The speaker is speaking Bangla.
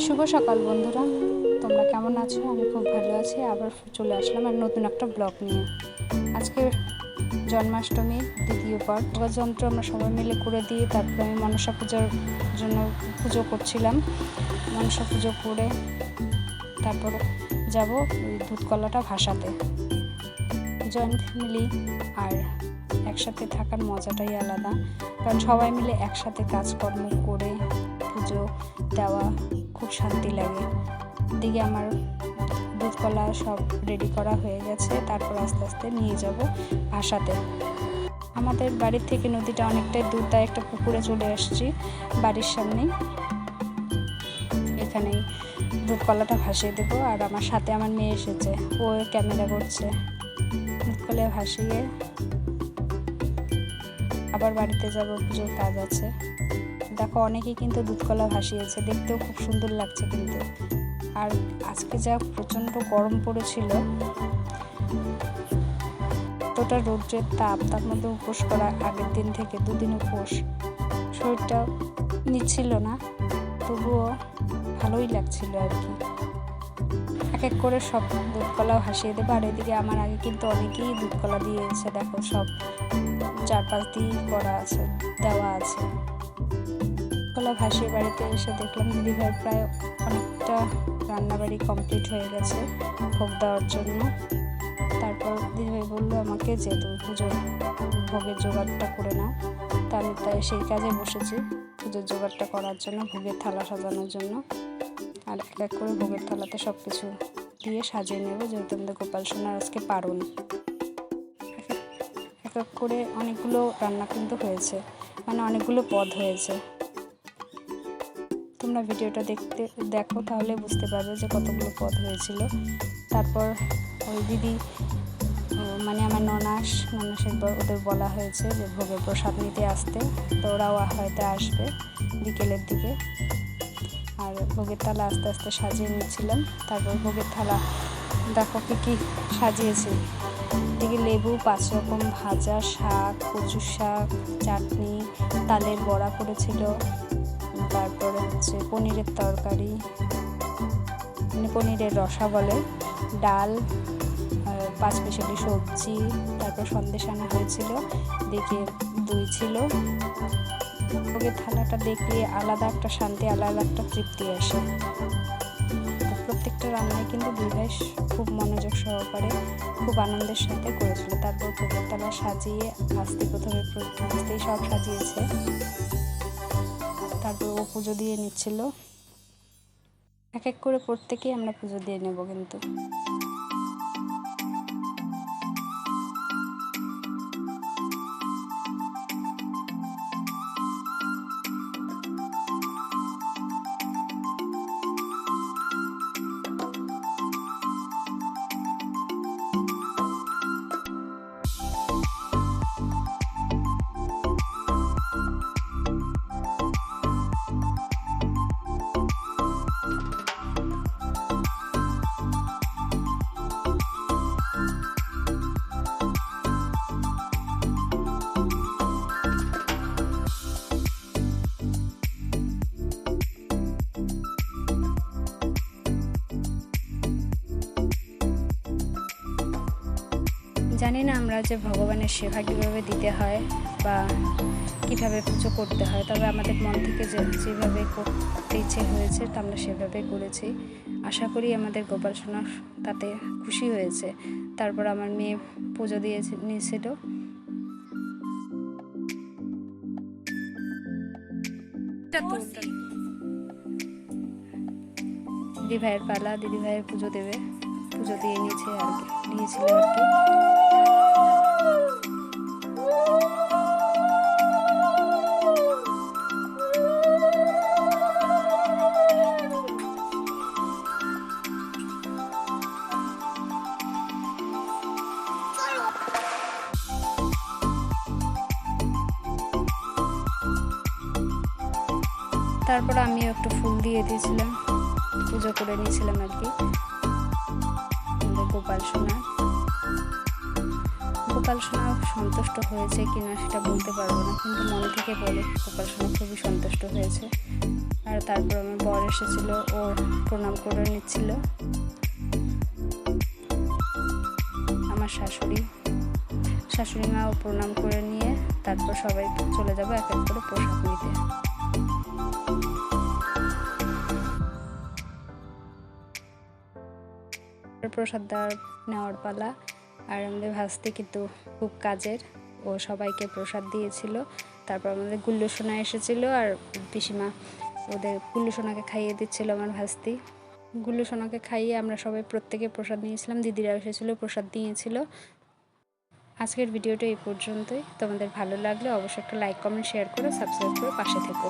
শুভ সকাল বন্ধুরা, তোমরা কেমন আছো? আমি খুব ভালো আছি। আবার চলে আসলাম আর নতুন একটা ব্লগ নিয়ে। আজকে জন্মাষ্টমীর দ্বিতীয় পার্ট। যন্ত্র আমরা সবাই মিলে করে দিয়ে তারপরে আমি মনসা পূজার জন্য পুজো করছিলাম। মনসা পুজো করে তারপর যাব ওই দুধ কলাটা ভাসাতে। জয়েন্ট ফ্যামিলি আর একসাথে থাকার মজাটাই আলাদা, কারণ সবাই মিলে একসাথে কাজকর্ম করে পুজো দেওয়া খুব শান্তি লাগে। দিকে আমার দুধ কলা সব রেডি করা হয়ে গেছে, তারপর আস্তে আস্তে নিয়ে যাব ভাসাতে। আমাদের বাড়ির থেকে নদীটা অনেকটাই দূর, তাই একটা পুকুরে চলে আসছি বাড়ির সামনে। এখানেই দুধ কলাটা ভাসিয়ে দেবো, আর আমার সাথে আমার মেয়ে এসেছে, ও ক্যামেরা করছে। দুধ কলা ভাসিয়ে আবার বাড়িতে যাব, পুজোর কাজ আছে। দেখো অনেকেই কিন্তু দুধ কলা ভাসিয়েছে, দেখতেও খুব সুন্দর লাগছে কিন্তু। আর আজকে যা প্রচণ্ড গরম পড়েছিল, এতটা রৌদ্রের তার মধ্যে উপোস করা, আগের দিন থেকে দুদিন উপোস, শরীরটা নিচ্ছিল না, তবুও ভালোই লাগছিল আর কি। এক এক করে সব দুধ কলা ভাসিয়ে দেবো। আর এদিকে আমার আগে কিন্তু অনেকেই দুধ কলা দিয়েছে, দেখো সব 4-5 দিন করা আছে, দেওয়া আছে। কলা ভাসিয়ে বাড়িতে এসে দেখলাম দিদিভাই প্রায় অনেকটা রান্নাবাড়ি কমপ্লিট হয়ে গেছে ভোগ দেওয়ার জন্য। তারপর দিদিভাই বললো আমাকে যে তুমি পুজোর ভোগের জোগাড়টা করে নাও। তা আমি তাই সেই কাজে বসেছি, পুজোর জোগাড়টা করার জন্য, ভোগের থালা সাজানোর জন্য। আর এক এক করে ভোগের থালাতে সব কিছু দিয়ে সাজিয়ে নেব, যেহেতু আমাদের গোপাল সোনার আজকে পারণ। এক এক করে অনেকগুলো রান্না কিন্তু হয়েছে, মানে অনেকগুলো পদ হয়েছে। তোমরা ভিডিওটা দেখো, তাহলে বুঝতে পারবে যে কতগুলো পদ হয়েছিল। তারপর ওই দিদি, মানে আমার ননাসের ওদের বলা হয়েছে যে ভোগের প্রসাদ নিতে আসতে, তো ওরাও হয়তো আসবে বিকেলের দিকে। আর ভোগের থালা আস্তে আস্তে সাজিয়ে নিচ্ছিলাম। তারপর ভোগের থালা দেখো কি সাজিয়েছি। এদিকে লেবু, 5 রকম ভাজা শাক, কচু শাক, চাটনি, তালের বড়া করেছিল। তারপরে হচ্ছে পনিরের তরকারি, মানে পনিরের রসা বলে, ডাল, 5 স্পেশালি সবজি, তারপর সন্দেশ আনা হয়েছিল, দেখে দই ছিল। ভোগের থালাটা দেখলে আলাদা একটা শান্তি, আলাদা একটা তৃপ্তি আসে। প্রত্যেকটা রান্নায় কিন্তু দিদিভাই খুব মনোযোগ সহকারে, খুব আনন্দের সাথে করেছিল। তারপর ভোগের থালা সাজিয়ে প্রথমেই সব সাজিয়েছে, তারপর ও পুজো দিয়ে নিচ্ছিল। এক এক করে প্রত্যেকেই আমরা পুজো দিয়ে নেব কিন্তু। জানি না আমরা যে ভগবানের সেবা কীভাবে দিতে হয় বা কীভাবে পুজো করতে হয়, তবে আমাদের মন থেকে যেভাবে করতে ইচ্ছে হয়েছে তা আমরা সেভাবে করেছি। আশা করি আমাদের গোপাল সোনা তাতে খুশি হয়েছে। তারপর আমার মেয়ে পুজো দিয়ে নিয়েছিল। দিদিভাইয়ের পালা, দিদিভাইয়ের পুজো দেবে, পুজো দিয়ে নিয়েছিল আর কি। তারপর আমিও একটু ফুল দিয়ে দিয়েছিলাম, পুজো করে নিয়েছিলাম আর কি। গোপাল সোনা সন্তুষ্ট হয়েছে কিনা সেটা বলতে পারবো না, কিন্তু মন থেকে বলে গোপাল সোনা খুবই সন্তুষ্ট হয়েছে। আর তারপর আমার বর এসেছিল, ও প্রণাম করে নিচ্ছিল। আমার শাশুড়ি মাও প্রণাম করে নিয়ে তারপর সবাই চলে যাবো এক এক করে প্রসাদ নিতে। প্রসাদ নেওয়ার পালা। আর আমাদের ভাস্তি কিন্তু খুব কাজের, ও সবাইকে প্রসাদ দিয়েছিল। তারপর আমাদের গুল্লু সোনা এসেছিল, আর পিসিমা ওদের গুল্লু সোনাকে খাইয়ে দিচ্ছিল। আমার ভাস্তি গুল্লু সোনাকে খাইয়ে আমরা সবাই প্রত্যেকে প্রসাদ নিয়েছিলাম। দিদিরা এসেছিলো, প্রসাদ দিয়েছিল। আজকের ভিডিওটা এই পর্যন্তই। তোমাদের ভালো লাগলে অবশ্যই একটা লাইক, কমেন্ট, শেয়ার করে সাবস্ক্রাইব করে পাশে থেকো।